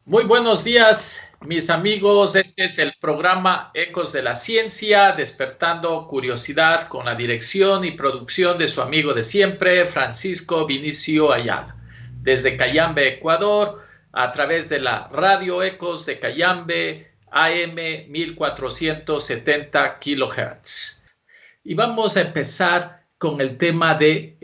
Muy buenos días, mis amigos. Este es el programa Ecos de la Ciencia, despertando curiosidad con la dirección y producción de su amigo de siempre, Francisco Vinicio Ayala. Desde Cayambe, Ecuador, a través de la Radio Ecos de Cayambe, AM 1470 kHz. Y vamos a empezar con el tema de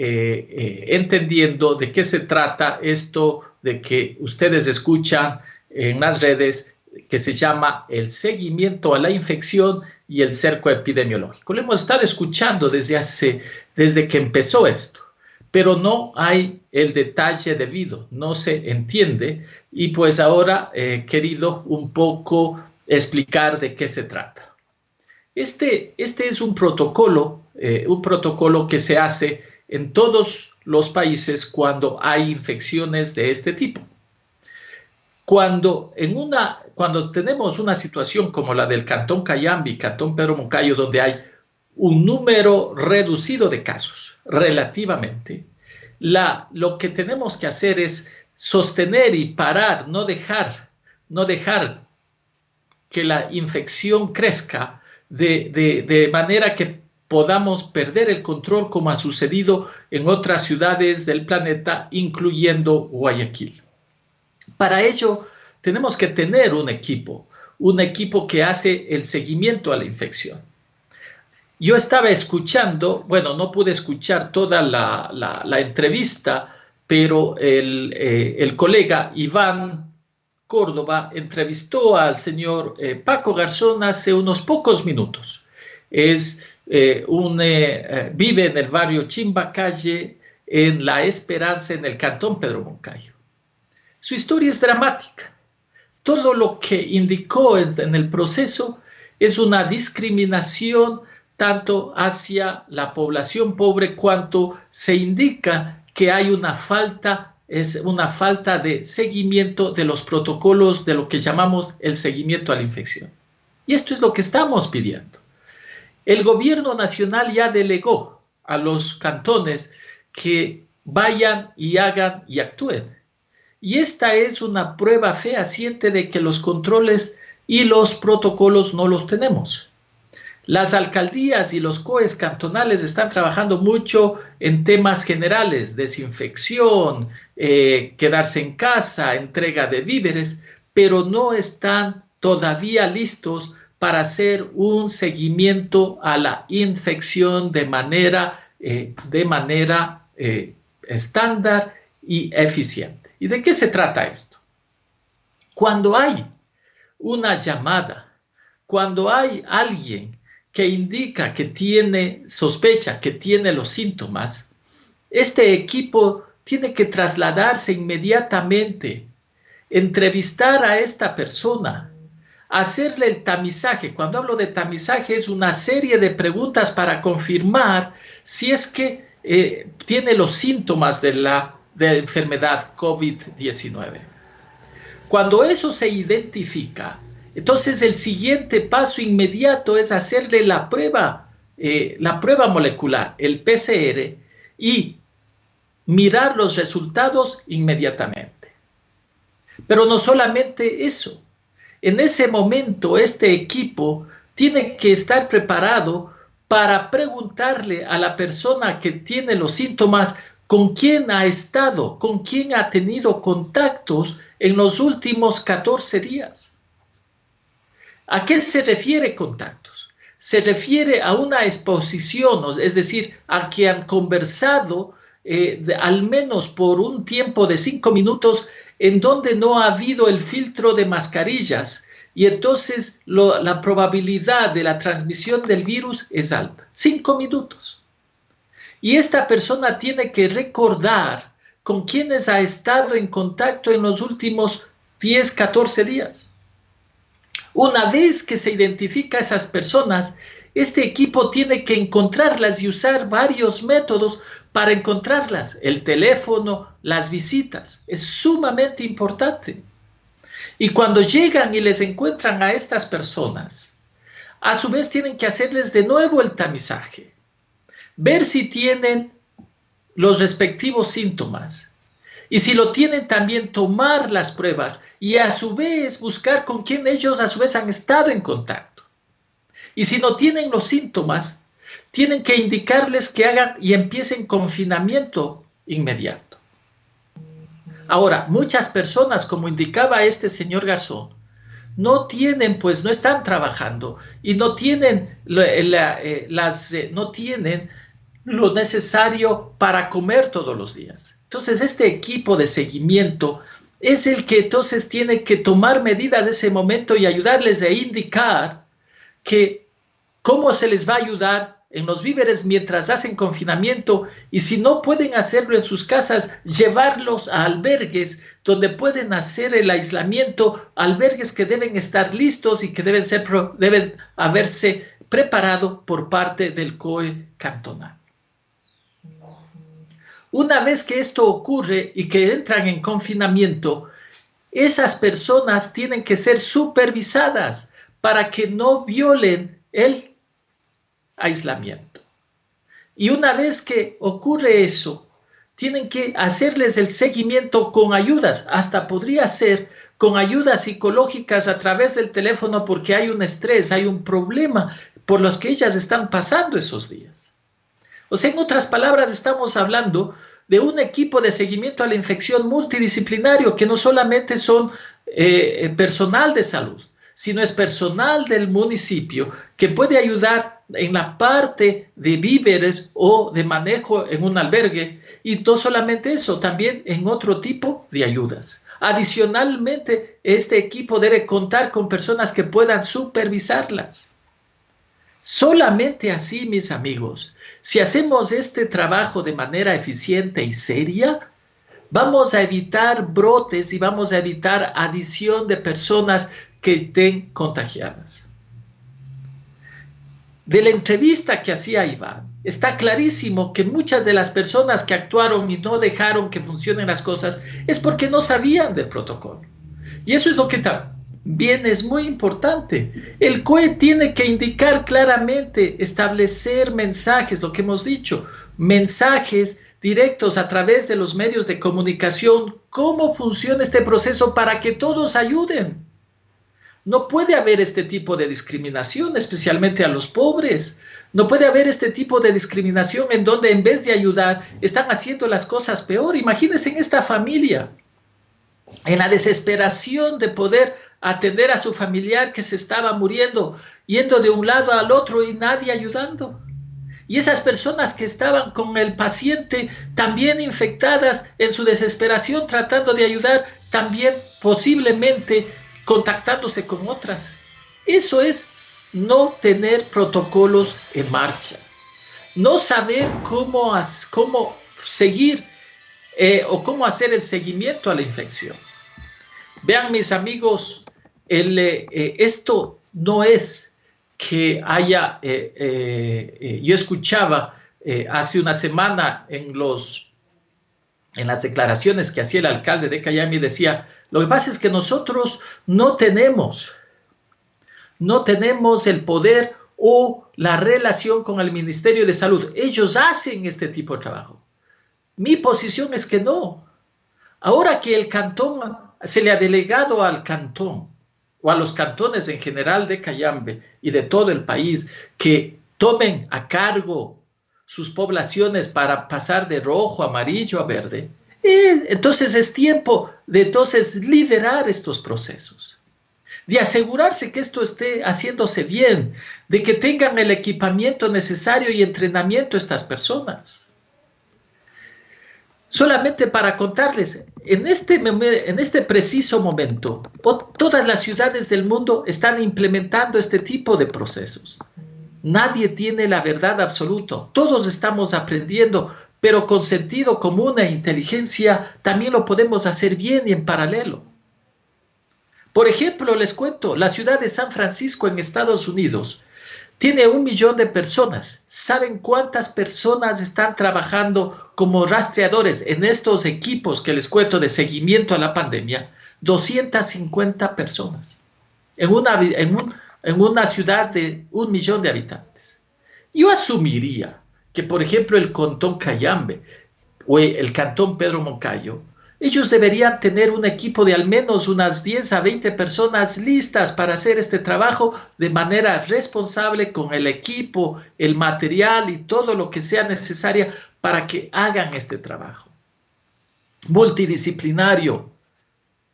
entendiendo de qué se trata esto de que ustedes escuchan en las redes, que se llama el seguimiento a la infección y el cerco epidemiológico. Lo hemos estado escuchando desde que empezó esto, pero no hay el detalle debido, no se entiende, y pues ahora he querido un poco explicar de qué se trata. Este es un protocolo que se hace en todos los países cuando hay infecciones de este tipo. Cuando tenemos una situación como la del Cantón Cayambe y Cantón Pedro Moncayo, donde hay un número reducido de casos, relativamente, lo que tenemos que hacer es sostener y parar, no dejar que la infección crezca de manera que podamos perder el control, como ha sucedido en otras ciudades del planeta, incluyendo Guayaquil. Para ello, tenemos que tener un equipo que hace el seguimiento a la infección. Yo estaba escuchando, bueno, no pude escuchar toda la entrevista, pero el colega Iván Córdoba entrevistó al señor Paco Garzón hace unos pocos minutos. Vive en el barrio Chimbacalle, en La Esperanza, en el Cantón Pedro Moncayo. Su historia es dramática. Todo lo que indicó en el proceso es una discriminación tanto hacia la población pobre, cuanto se indica que hay una falta de seguimiento de los protocolos de lo que llamamos el seguimiento a la infección. Y esto es lo que estamos pidiendo. El gobierno nacional ya delegó a los cantones que vayan y hagan y actúen. Y esta es una prueba fehaciente de que los controles y los protocolos no los tenemos. Las alcaldías y los COEs cantonales están trabajando mucho en temas generales, desinfección, quedarse en casa, entrega de víveres, pero no están todavía listos para hacer un seguimiento a la infección de manera estándar y eficiente. ¿Y de qué se trata esto? Cuando hay una llamada, cuando hay alguien que indica que sospecha que tiene los síntomas, este equipo tiene que trasladarse inmediatamente, entrevistar a esta persona, hacerle el tamizaje. Cuando hablo de tamizaje, es una serie de preguntas para confirmar si es que tiene los síntomas de la enfermedad COVID-19. Cuando eso se identifica, entonces el siguiente paso inmediato es hacerle la prueba molecular, el PCR, y mirar los resultados inmediatamente. Pero no solamente eso. En ese momento, este equipo tiene que estar preparado para preguntarle a la persona que tiene los síntomas con quién ha estado, con quién ha tenido contactos en los últimos 14 días. ¿A qué se refiere contactos? Se refiere a una exposición, es decir, a que han conversado al menos por un tiempo de 5 minutos en donde no ha habido el filtro de mascarillas, y entonces la probabilidad de la transmisión del virus es alta. 5 minutos. Y esta persona tiene que recordar con quiénes ha estado en contacto en los últimos 10, 14 días. Una vez que se identifica a esas personas, este equipo tiene que encontrarlas y usar varios métodos para encontrarlas. El teléfono, las visitas, es sumamente importante. Y cuando llegan y les encuentran a estas personas, a su vez tienen que hacerles de nuevo el tamizaje, ver si tienen los respectivos síntomas Y si lo tienen, también tomar las pruebas y a su vez buscar con quién ellos a su vez han estado en contacto. Y si no tienen los síntomas, tienen que indicarles que hagan y empiecen confinamiento inmediato. Ahora, muchas personas, como indicaba este señor Garzón, no tienen, pues no están trabajando y no tienen, no tienen lo necesario para comer todos los días. Entonces, este equipo de seguimiento es el que entonces tiene que tomar medidas de ese momento y ayudarles a indicar que cómo se les va a ayudar en los víveres mientras hacen confinamiento, y si no pueden hacerlo en sus casas, llevarlos a albergues donde pueden hacer el aislamiento, albergues que deben estar listos y que deben haberse preparado por parte del COE cantonal. Una vez que esto ocurre y que entran en confinamiento, esas personas tienen que ser supervisadas para que no violen el aislamiento. Y una vez que ocurre eso, tienen que hacerles el seguimiento con ayudas, hasta podría ser con ayudas psicológicas a través del teléfono, porque hay un estrés, hay un problema por los que ellas están pasando esos días. O sea, en otras palabras, estamos hablando de un equipo de seguimiento a la infección multidisciplinario, que no solamente son personal de salud, sino es personal del municipio que puede ayudar en la parte de víveres o de manejo en un albergue, y no solamente eso, también en otro tipo de ayudas. Adicionalmente, este equipo debe contar con personas que puedan supervisarlas. Solamente así, mis amigos, si hacemos este trabajo de manera eficiente y seria, vamos a evitar brotes y vamos a evitar adición de personas que estén contagiadas. De la entrevista que hacía Iván, está clarísimo que muchas de las personas que actuaron y no dejaron que funcionen las cosas es porque no sabían del protocolo. Y eso es lo que también es muy importante. El COE tiene que indicar claramente, establecer mensajes, lo que hemos dicho, mensajes directos a través de los medios de comunicación, cómo funciona este proceso para que todos ayuden. No puede haber este tipo de discriminación, especialmente a los pobres. No puede haber este tipo de discriminación en donde en vez de ayudar están haciendo las cosas peor. Imagínense en esta familia, en la desesperación de poder atender a su familiar que se estaba muriendo, yendo de un lado al otro y nadie ayudando. Y esas personas que estaban con el paciente también infectadas, en su desesperación tratando de ayudar, también posiblemente contactándose con otras. Eso es no tener protocolos en marcha, no saber cómo seguir o cómo hacer el seguimiento a la infección. Vean, mis amigos, esto no es que haya, yo escuchaba hace una semana en las declaraciones que hacía el alcalde de Cayambe, decía, lo que pasa es que nosotros no tenemos el poder o la relación con el Ministerio de Salud. Ellos hacen este tipo de trabajo. Mi posición es que no. Ahora que el cantón se le ha delegado al cantón o a los cantones en general de Cayambe y de todo el país que tomen a cargo sus poblaciones para pasar de rojo, amarillo a verde, entonces es tiempo de liderar estos procesos, de asegurarse que esto esté haciéndose bien, de que tengan el equipamiento necesario y entrenamiento estas personas. Solamente para contarles, en este preciso momento, todas las ciudades del mundo están implementando este tipo de procesos. Nadie tiene la verdad absoluta, todos estamos aprendiendo, pero con sentido común e inteligencia también lo podemos hacer bien y en paralelo. Por ejemplo, les cuento, la ciudad de San Francisco en Estados Unidos tiene 1 millón de personas. ¿Saben cuántas personas están trabajando como rastreadores en estos equipos que les cuento de seguimiento a la pandemia? 250 personas en una ciudad de 1 millón de habitantes. Yo asumiría que, por ejemplo, el cantón Cayambe o el cantón Pedro Moncayo Ellos deberían tener un equipo de al menos unas 10 a 20 personas listas para hacer este trabajo de manera responsable, con el equipo, el material y todo lo que sea necesario para que hagan este trabajo multidisciplinario,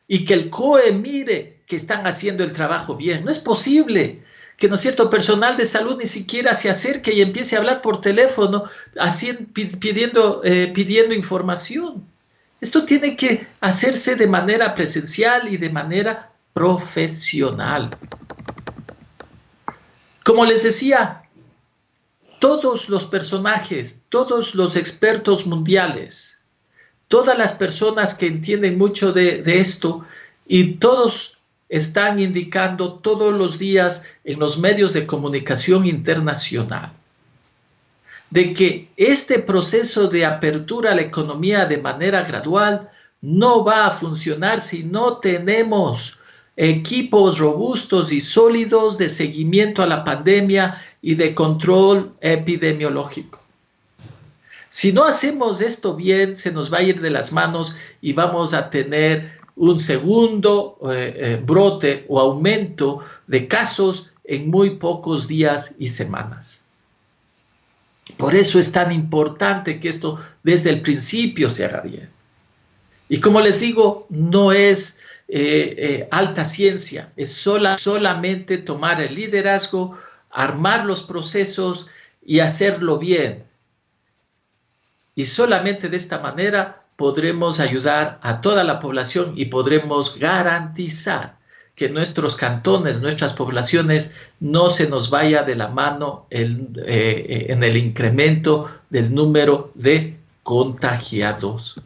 y que el COE mire que están haciendo el trabajo bien. No es posible que, ¿no es cierto?, personal de salud ni siquiera se acerque y empiece a hablar por teléfono pidiendo información. Esto tiene que hacerse de manera presencial y de manera profesional. Como les decía, todos los personajes, todos los expertos mundiales, todas las personas que entienden mucho de esto, y todos están indicando todos los días en los medios de comunicación internacional de que este proceso de apertura a la economía de manera gradual no va a funcionar si no tenemos equipos robustos y sólidos de seguimiento a la pandemia y de control epidemiológico. Si no hacemos esto bien, se nos va a ir de las manos y vamos a tener un segundo brote o aumento de casos en muy pocos días y semanas. Por eso es tan importante que esto desde el principio se haga bien. Y como les digo, no es alta ciencia, es solamente tomar el liderazgo, armar los procesos y hacerlo bien. Y solamente de esta manera podremos ayudar a toda la población y podremos garantizar que nuestros cantones, nuestras poblaciones, no se nos vaya de la mano en el incremento del número de contagiados.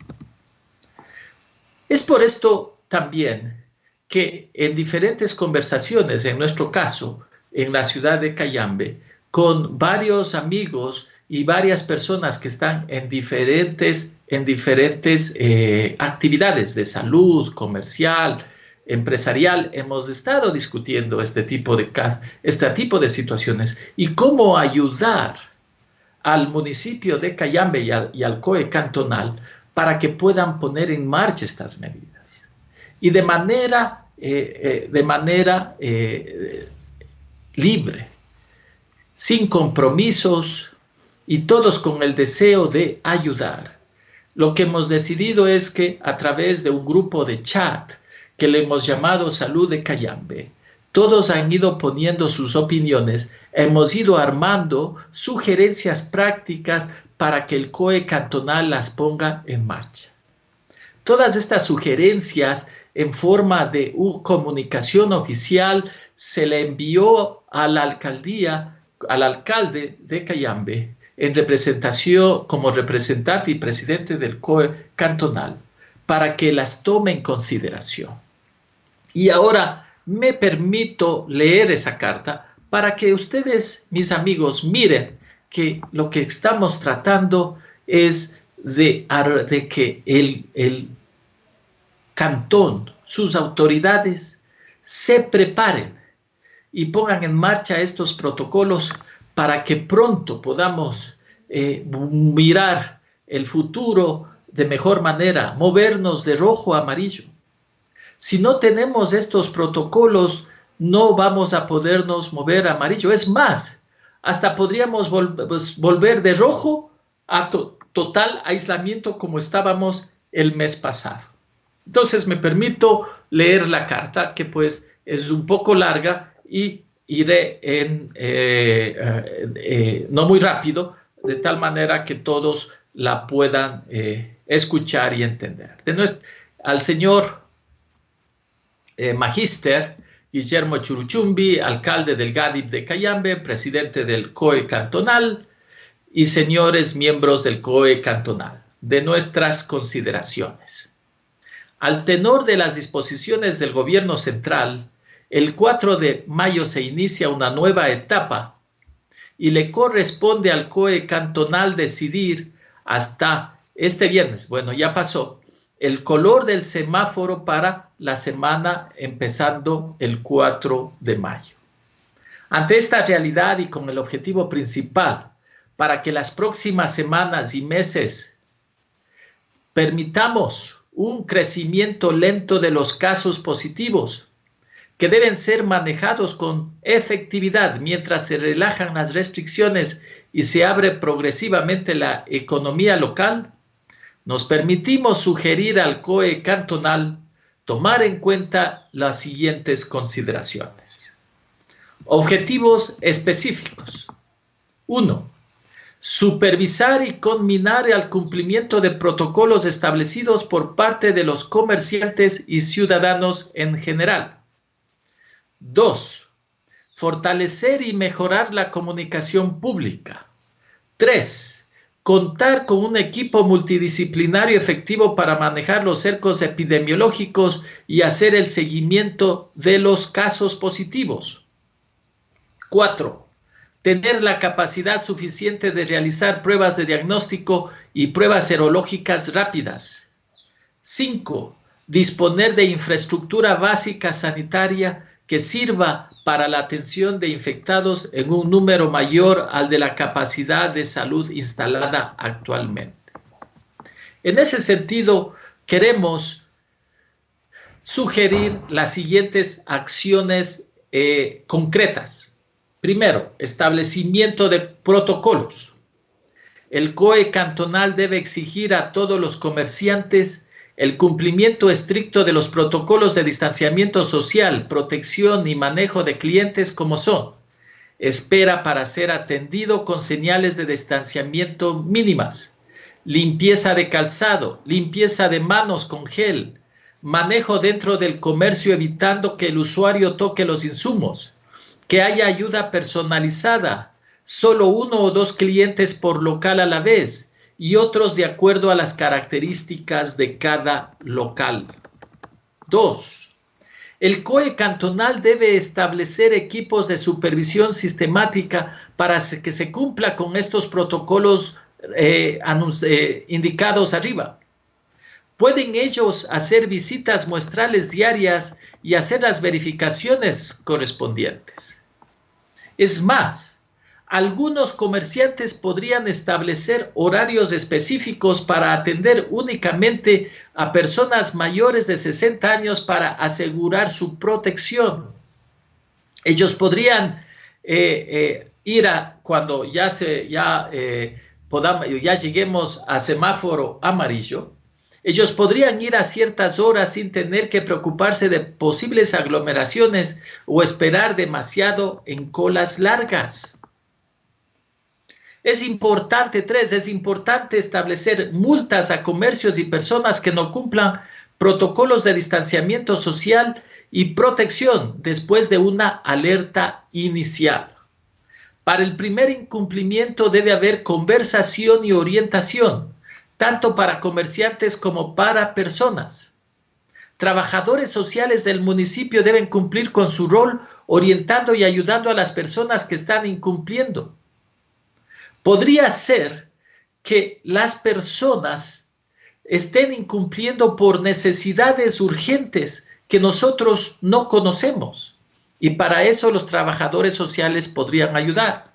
Es por esto también que en diferentes conversaciones, en nuestro caso, en la ciudad de Cayambe, con varios amigos y varias personas que están en diferentes actividades de salud, comercial, empresarial, hemos estado discutiendo este tipo de situaciones y cómo ayudar al municipio de Cayambe y al COE cantonal para que puedan poner en marcha estas medidas. Y de manera libre, sin compromisos y todos con el deseo de ayudar. Lo que hemos decidido es que a través de un grupo de chat que le hemos llamado Salud de Cayambe, todos han ido poniendo sus opiniones, hemos ido armando sugerencias prácticas para que el COE cantonal las ponga en marcha. Todas estas sugerencias en forma de comunicación oficial se le envió a la alcaldía, al alcalde de Cayambe, en representación, como representante y presidente del COE cantonal, para que las tome en consideración. Y ahora me permito leer esa carta para que ustedes, mis amigos, miren que lo que estamos tratando es de que el cantón, sus autoridades, se preparen y pongan en marcha estos protocolos para que pronto podamos mirar el futuro de mejor manera, movernos de rojo a amarillo. Si no tenemos estos protocolos, no vamos a podernos mover a amarillo. Es más, hasta podríamos volver de rojo a total aislamiento como estábamos el mes pasado. Entonces me permito leer la carta, que pues es un poco larga y iré no muy rápido, de tal manera que todos la puedan escuchar y entender. Al señor Magíster Guillermo Churuchumbi, alcalde del GADIP de Cayambe, presidente del COE cantonal, y señores miembros del COE cantonal, de nuestras consideraciones. Al tenor de las disposiciones del gobierno central, el 4 de mayo se inicia una nueva etapa y le corresponde al COE cantonal decidir hasta este viernes, bueno, ya pasó, el color del semáforo para la semana empezando el 4 de mayo. Ante esta realidad y con el objetivo principal para que las próximas semanas y meses permitamos un crecimiento lento de los casos positivos, que deben ser manejados con efectividad mientras se relajan las restricciones y se abre progresivamente la economía local, nos permitimos sugerir al COE cantonal tomar en cuenta las siguientes consideraciones. Objetivos específicos. 1. Supervisar y conminar el cumplimiento de protocolos establecidos por parte de los comerciantes y ciudadanos en general. 2. Fortalecer y mejorar la comunicación pública. 3. Contar con un equipo multidisciplinario efectivo para manejar los cercos epidemiológicos y hacer el seguimiento de los casos positivos. 4. Tener la capacidad suficiente de realizar pruebas de diagnóstico y pruebas serológicas rápidas. 5. Disponer de infraestructura básica sanitaria que sirva para la atención de infectados en un número mayor al de la capacidad de salud instalada actualmente. En ese sentido, queremos sugerir las siguientes acciones concretas. Primero, establecimiento de protocolos. El COE cantonal debe exigir a todos los comerciantes el cumplimiento estricto de los protocolos de distanciamiento social, protección y manejo de clientes como son: espera para ser atendido con señales de distanciamiento mínimas, limpieza de calzado, limpieza de manos con gel, manejo dentro del comercio evitando que el usuario toque los insumos, que haya ayuda personalizada, solo 1 o 2 clientes por local a la vez, y otros de acuerdo a las características de cada local. 2. El COE cantonal debe establecer equipos de supervisión sistemática para que se cumpla con estos protocolos indicados arriba. Pueden ellos hacer visitas muestrales diarias y hacer las verificaciones correspondientes. Es más, algunos comerciantes podrían establecer horarios específicos para atender únicamente a personas mayores de 60 años para asegurar su protección. Ellos podrían ir cuando ya lleguemos a semáforo amarillo. Ellos podrían ir a ciertas horas sin tener que preocuparse de posibles aglomeraciones o esperar demasiado en colas largas. Es importante establecer multas a comercios y personas que no cumplan protocolos de distanciamiento social y protección después de una alerta inicial. Para el primer incumplimiento debe haber conversación y orientación, tanto para comerciantes como para personas. Trabajadores sociales del municipio deben cumplir con su rol orientando y ayudando a las personas que están incumpliendo. Podría ser que las personas estén incumpliendo por necesidades urgentes que nosotros no conocemos, y para eso los trabajadores sociales podrían ayudar.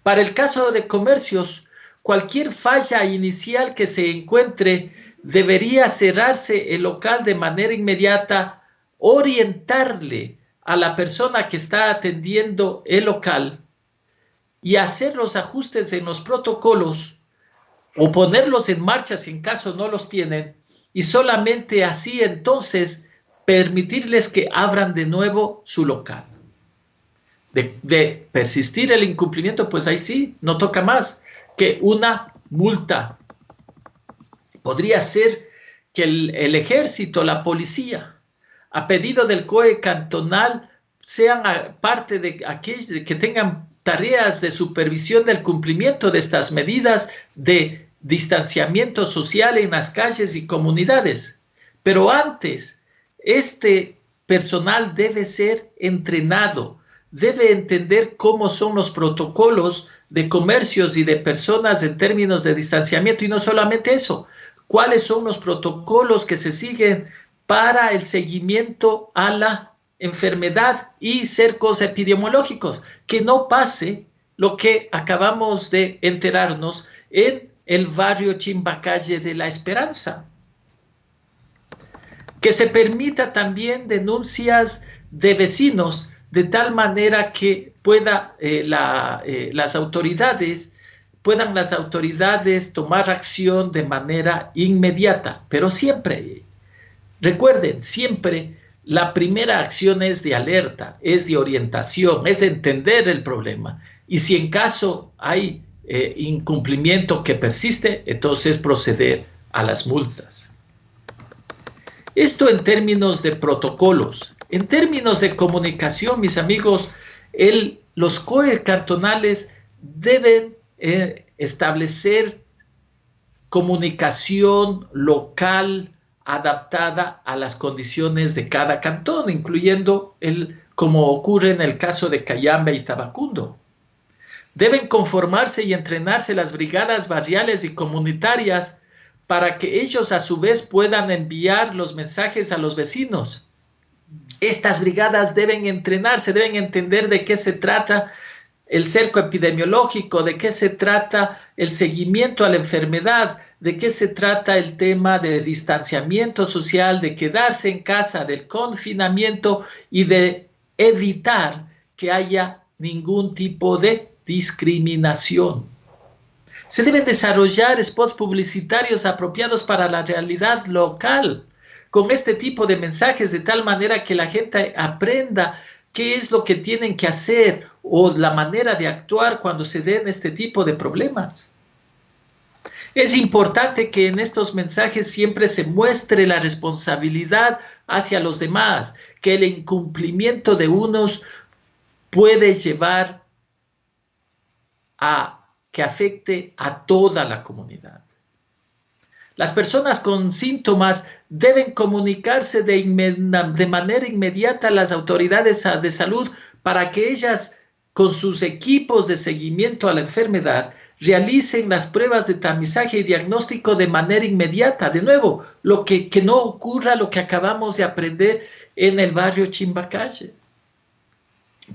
Para el caso de comercios, cualquier falla inicial que se encuentre debería cerrarse el local de manera inmediata, orientarle a la persona que está atendiendo el local y hacer los ajustes en los protocolos o ponerlos en marcha si en caso no los tienen, y solamente así entonces permitirles que abran de nuevo su local. De persistir el incumplimiento, pues ahí sí, no toca más que una multa. Podría ser que el ejército, la policía, a pedido del COE cantonal, sean parte de aquellos que tengan tareas de supervisión del cumplimiento de estas medidas de distanciamiento social en las calles y comunidades. Pero antes, este personal debe ser entrenado, debe entender cómo son los protocolos de comercios y de personas en términos de distanciamiento, y no solamente eso, cuáles son los protocolos que se siguen para el seguimiento a la enfermedad y cercos epidemiológicos, que no pase lo que acabamos de enterarnos en el barrio Chimbacalle de La Esperanza. Que se permita también denuncias de vecinos de tal manera que las autoridades puedan tomar acción de manera inmediata. Pero siempre, recuerden, siempre la primera acción es de alerta, es de orientación, es de entender el problema. Y si en caso hay incumplimiento que persiste, entonces proceder a las multas. Esto en términos de protocolos. En términos de comunicación, mis amigos, los COE cantonales deben establecer comunicación local adaptada a las condiciones de cada cantón, incluyendo como ocurre en el caso de Cayambe y Tabacundo. Deben conformarse y entrenarse las brigadas barriales y comunitarias para que ellos a su vez puedan enviar los mensajes a los vecinos. Estas brigadas deben entrenarse, deben entender de qué se trata el cerco epidemiológico, de qué se trata el seguimiento a la enfermedad, de qué se trata el tema de distanciamiento social, de quedarse en casa, del confinamiento y de evitar que haya ningún tipo de discriminación. Se deben desarrollar spots publicitarios apropiados para la realidad local, con este tipo de mensajes, de tal manera que la gente aprenda qué es lo que tienen que hacer o la manera de actuar cuando se den este tipo de problemas. Es importante que en estos mensajes siempre se muestre la responsabilidad hacia los demás, que el incumplimiento de unos puede llevar a que afecte a toda la comunidad. Las personas con síntomas deben comunicarse de manera inmediata a las autoridades de salud para que ellas, con sus equipos de seguimiento a la enfermedad, realicen las pruebas de tamizaje y diagnóstico de manera inmediata. De nuevo, que no ocurra lo que acabamos de aprender en el barrio Chimbacalle.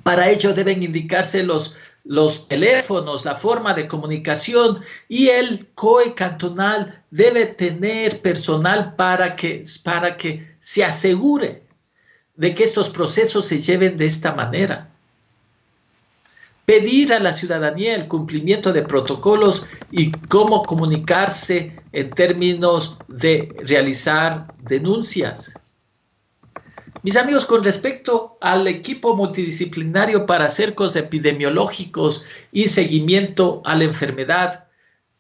Para ello deben indicarse los teléfonos, la forma de comunicación, y el COE cantonal debe tener personal para que se asegure de que estos procesos se lleven de esta manera. Pedir a la ciudadanía el cumplimiento de protocolos y cómo comunicarse en términos de realizar denuncias. Mis amigos, con respecto al equipo multidisciplinario para cercos epidemiológicos y seguimiento a la enfermedad,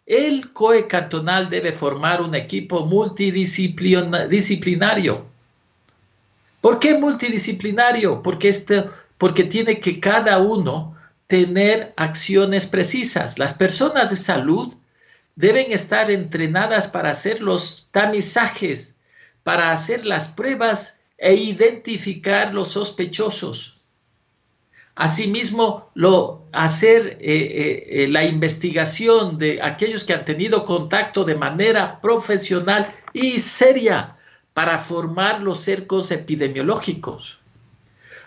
el COE cantonal debe formar un equipo multidisciplinario. ¿Por qué multidisciplinario? Porque tiene que cada uno tener acciones precisas. Las personas de salud deben estar entrenadas para hacer los tamizajes, para hacer las pruebas e identificar los sospechosos. Asimismo, hacer la investigación de aquellos que han tenido contacto de manera profesional y seria para formar los cercos epidemiológicos.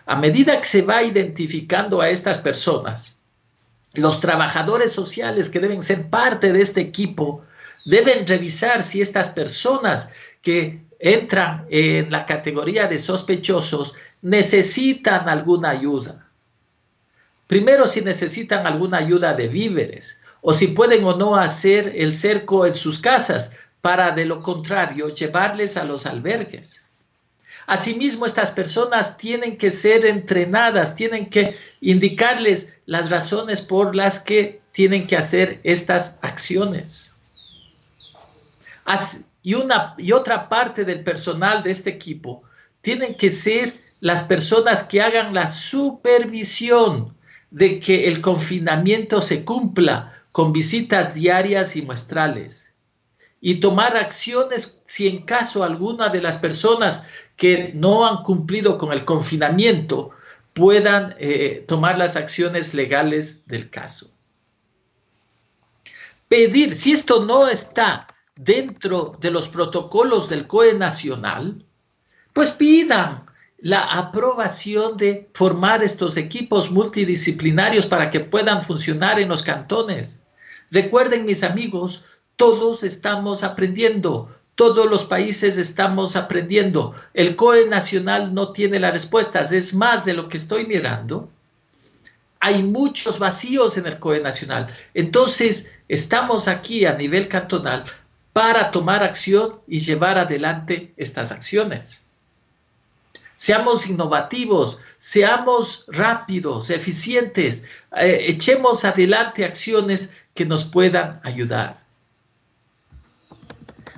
A medida que se va identificando a estas personas, los trabajadores sociales que deben ser parte de este equipo deben revisar si estas personas que entran en la categoría de sospechosos necesitan alguna ayuda. Primero, si necesitan alguna ayuda de víveres o si pueden o no hacer el cerco en sus casas para, de lo contrario, llevarles a los albergues. Asimismo, estas personas tienen que ser entrenadas, tienen que indicarles las razones por las que tienen que hacer estas acciones. Y otra parte del personal de este equipo tienen que ser las personas que hagan la supervisión de que el confinamiento se cumpla con visitas diarias y muestrales y tomar acciones si en caso alguna de las personas que no han cumplido con el confinamiento puedan tomar las acciones legales del caso. Pedir, si esto no está dentro de los protocolos del COE nacional, pues pidan la aprobación de formar estos equipos multidisciplinarios para que puedan funcionar en los cantones. Recuerden, mis amigos, todos estamos aprendiendo, Todos los países estamos aprendiendo. El COE nacional no tiene las respuestas. Es más, de lo que estoy mirando, hay muchos vacíos en el COE nacional. Entonces, estamos aquí a nivel cantonal para tomar acción y llevar adelante estas acciones. Seamos innovativos, seamos rápidos, eficientes, echemos adelante acciones que nos puedan ayudar.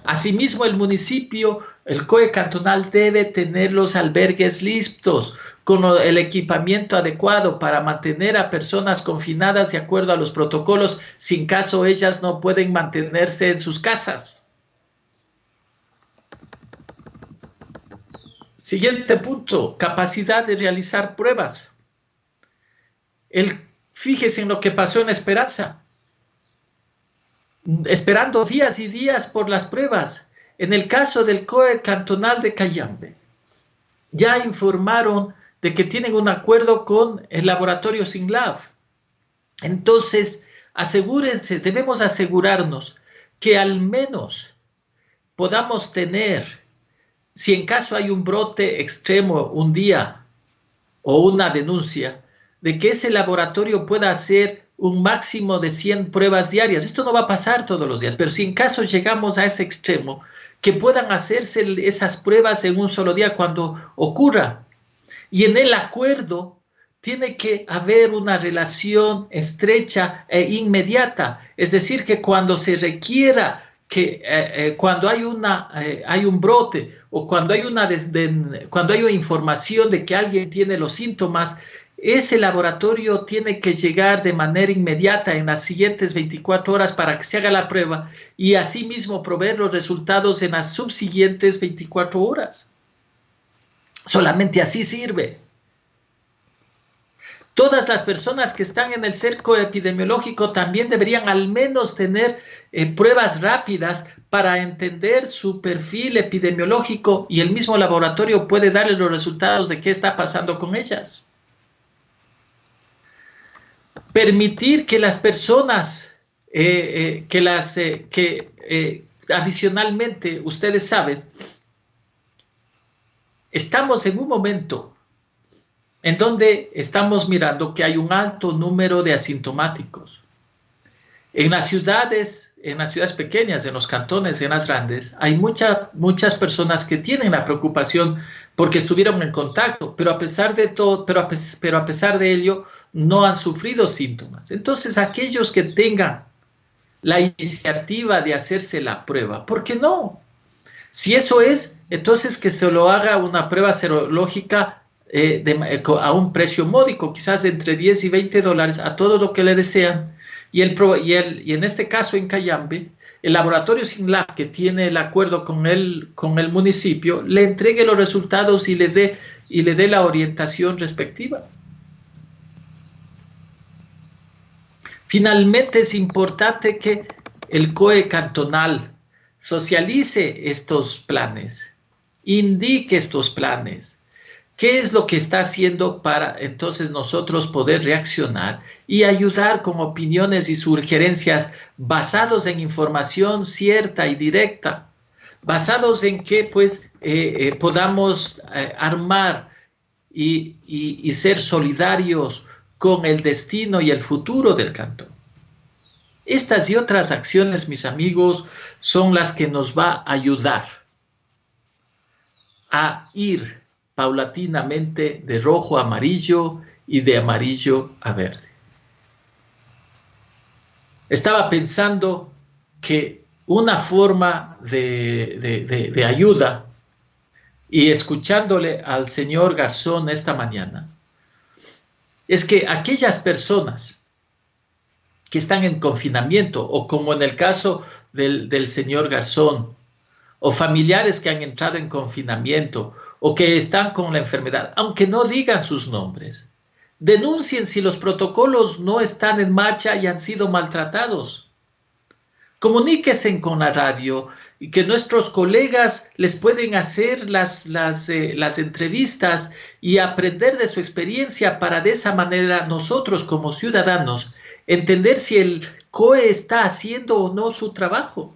Asimismo, el municipio, el COE cantonal debe tener los albergues listos con el equipamiento adecuado para mantener a personas confinadas de acuerdo a los protocolos, si en caso ellas no pueden mantenerse en sus casas. Siguiente punto, capacidad de realizar pruebas. Fíjese en lo que pasó en Esperanza. Esperando días y días por las pruebas. En el caso del COE cantonal de Cayambe, ya informaron de que tienen un acuerdo con el laboratorio SYNLAB. Entonces, asegúrense, debemos asegurarnos que al menos podamos tener, si en caso hay un brote extremo un día o una denuncia, de que ese laboratorio pueda hacer un máximo de 100 pruebas diarias. Esto no va a pasar todos los días, pero si en caso llegamos a ese extremo, que puedan hacerse esas pruebas en un solo día cuando ocurra. Y en el acuerdo tiene que haber una relación estrecha e inmediata. Es decir, que cuando se requiera, cuando hay un brote o cuando hay una información de que alguien tiene los síntomas, ese laboratorio tiene que llegar de manera inmediata en las siguientes 24 horas para que se haga la prueba y asimismo proveer los resultados en las subsiguientes 24 horas. Solamente así sirve. Todas las personas que están en el cerco epidemiológico también deberían al menos tener pruebas rápidas para entender su perfil epidemiológico y el mismo laboratorio puede darle los resultados de qué está pasando con ellas. Permitir que las personas, adicionalmente, ustedes saben, estamos en un momento en donde estamos mirando que hay un alto número de asintomáticos. En las ciudades pequeñas, en los cantones, en las grandes, hay muchas personas que tienen la preocupación porque estuvieron en contacto, pero a pesar de todo, pero a pesar de ello, no han sufrido síntomas. Entonces, aquellos que tengan la iniciativa de hacerse la prueba, ¿por qué no? Si eso es, entonces que se lo haga una prueba serológica a un precio módico, quizás entre 10 y 20 dólares a todo lo que le desean. Y en este caso en Cayambe, el laboratorio SYNLAB, que tiene el acuerdo con el municipio, le entregue los resultados y le dé la orientación respectiva. Finalmente, es importante que el COE cantonal socialice estos planes, indique estos planes. ¿Qué es lo que está haciendo para entonces nosotros poder reaccionar y ayudar con opiniones y sugerencias basados en información cierta y directa, basados en que pues podamos armar y ser solidarios con el destino y el futuro del cantón? Estas y otras acciones, mis amigos, son las que nos va a ayudar a ir paulatinamente de rojo a amarillo y de amarillo a verde. Estaba pensando que una forma de ayuda, y escuchándole al señor Garzón esta mañana, es que aquellas personas que están en confinamiento, o como en el caso del señor Garzón, o familiares que han entrado en confinamiento, o que están con la enfermedad, aunque no digan sus nombres, denuncien si los protocolos no están en marcha y han sido maltratados. Comuníquense con la radio y que nuestros colegas les pueden hacer las entrevistas y aprender de su experiencia para de esa manera nosotros como ciudadanos entender si el COE está haciendo o no su trabajo.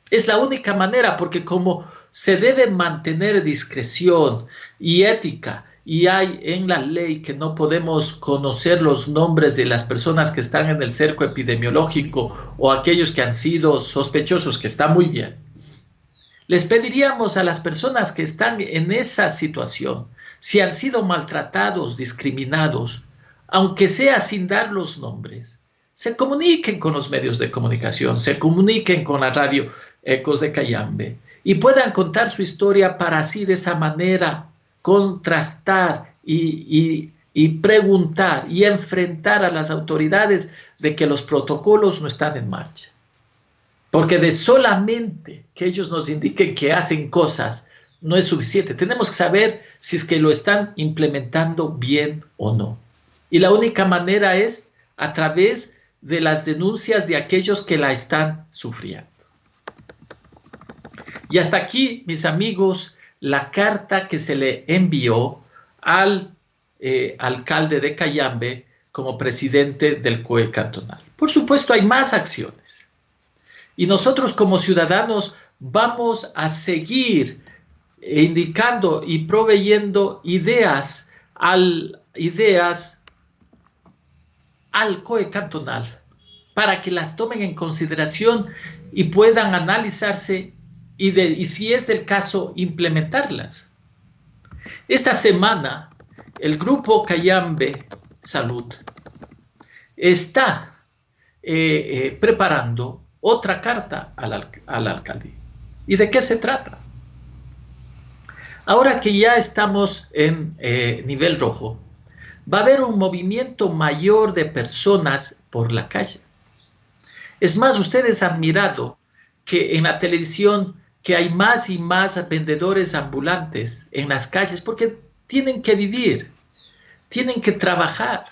Es la única manera, porque como se debe mantener discreción y ética, y hay en la ley que no podemos conocer los nombres de las personas que están en el cerco epidemiológico o aquellos que han sido sospechosos, que está muy bien, les pediríamos a las personas que están en esa situación, si han sido maltratados, discriminados, aunque sea sin dar los nombres, se comuniquen con los medios de comunicación, se comuniquen con la radio Ecos de Cayambe y puedan contar su historia para así de esa manera contrastar y preguntar y enfrentar a las autoridades de que los protocolos no están en marcha. Porque de solamente que ellos nos indiquen que hacen cosas no es suficiente. Tenemos que saber si es que lo están implementando bien o no. Y la única manera es a través de las denuncias de aquellos que la están sufriendo. Y hasta aquí, mis amigos, la carta que se le envió al alcalde de Cayambe como presidente del COE cantonal. Por supuesto, hay más acciones. Y nosotros como ciudadanos vamos a seguir indicando y proveyendo ideas al COE cantonal para que las tomen en consideración y puedan analizarse y si es del caso, implementarlas. Esta semana, el Grupo Cayambe Salud está preparando otra carta al alcalde. ¿Y de qué se trata? Ahora que ya estamos en nivel rojo, va a haber un movimiento mayor de personas por la calle. Es más, ustedes han mirado que en la televisión que hay más y más vendedores ambulantes en las calles porque tienen que vivir, tienen que trabajar.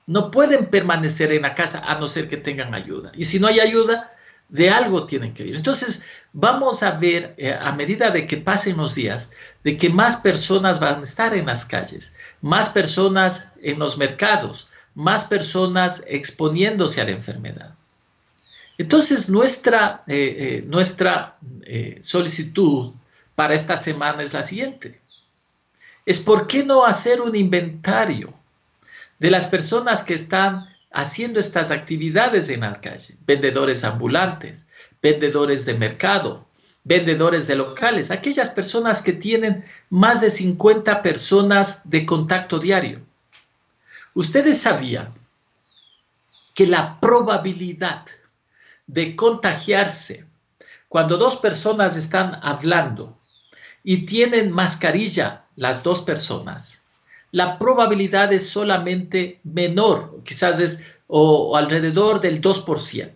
No pueden permanecer en la casa a no ser que tengan ayuda. Y si no hay ayuda, de algo tienen que vivir. Entonces, vamos a ver, a medida de que pasen los días, de que más personas van a estar en las calles, más personas en los mercados, más personas exponiéndose a la enfermedad. Entonces, nuestra solicitud para esta semana es la siguiente. Es ¿por qué no hacer un inventario de las personas que están haciendo estas actividades en la calle? Vendedores ambulantes, vendedores de mercado, vendedores de locales, aquellas personas que tienen más de 50 personas de contacto diario. Ustedes sabían que la probabilidad de contagiarse cuando dos personas están hablando y tienen mascarilla las dos personas, la probabilidad es solamente menor, quizás es o alrededor del 2%.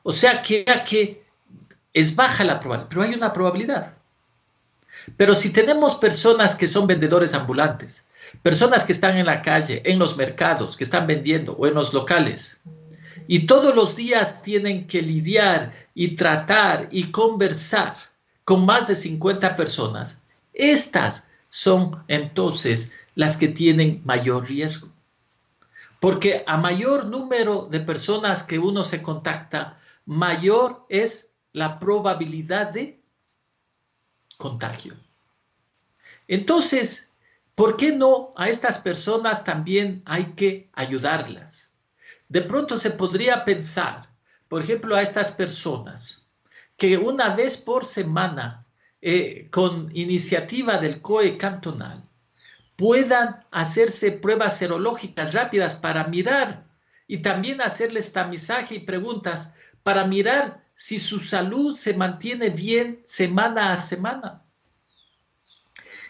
O sea que es baja la probabilidad, pero hay una probabilidad. Pero si tenemos personas que son vendedores ambulantes, personas que están en la calle, en los mercados, que están vendiendo o en los locales, y todos los días tienen que lidiar y tratar y conversar con más de 50 personas, estas son entonces las que tienen mayor riesgo. Porque a mayor número de personas que uno se contacta, mayor es la probabilidad de contagio. Entonces, ¿por qué no a estas personas también hay que ayudarlas? De pronto se podría pensar, por ejemplo, a estas personas que una vez por semana, con iniciativa del COE cantonal, puedan hacerse pruebas serológicas rápidas para mirar y también hacerles tamizaje y preguntas para mirar si su salud se mantiene bien semana a semana.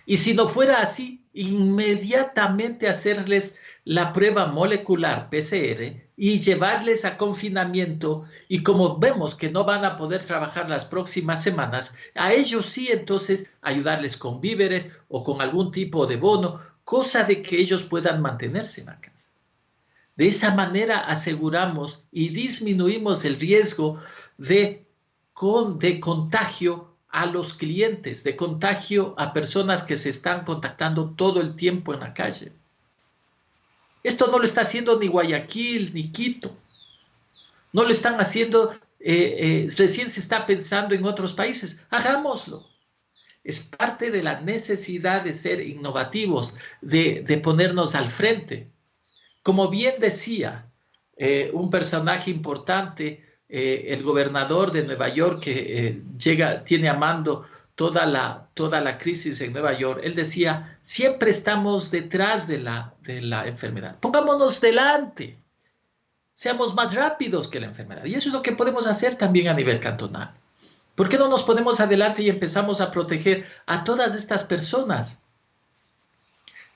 Y si no fuera así, inmediatamente hacerles la prueba molecular PCR y llevarles a confinamiento, y como vemos que no van a poder trabajar las próximas semanas, a ellos sí entonces ayudarles con víveres o con algún tipo de bono, cosa de que ellos puedan mantenerse en la casa. De esa manera aseguramos y disminuimos el riesgo de contagio a los clientes, de contagio a personas que se están contactando todo el tiempo en la calle. Esto no lo está haciendo ni Guayaquil ni Quito. No lo están haciendo recién se está pensando en otros países. Hagámoslo. Es parte de la necesidad de ser innovativos, de ponernos al frente. Como bien decía un personaje importante, el gobernador de Nueva York, que tiene a mando toda la crisis en Nueva York, él decía, siempre estamos detrás de la enfermedad. Pongámonos delante, seamos más rápidos que la enfermedad. Y eso es lo que podemos hacer también a nivel cantonal. ¿Por qué no nos ponemos adelante y empezamos a proteger a todas estas personas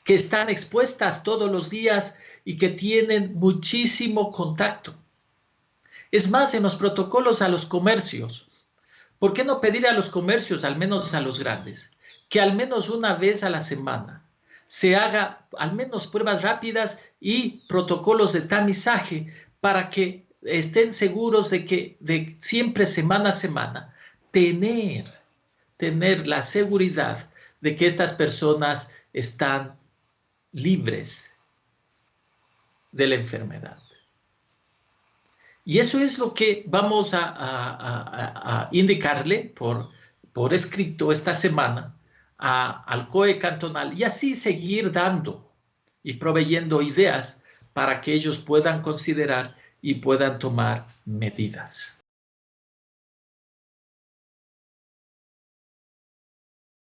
que están expuestas todos los días y que tienen muchísimo contacto? Es más, en los protocolos a los comercios, ¿por qué no pedir a los comercios, al menos a los grandes, que al menos una vez a la semana se haga al menos pruebas rápidas y protocolos de tamizaje para que estén seguros de que siempre semana a semana tener la seguridad de que estas personas están libres de la enfermedad? Y eso es lo que vamos a indicarle por escrito esta semana al COE cantonal y así seguir dando y proveyendo ideas para que ellos puedan considerar y puedan tomar medidas.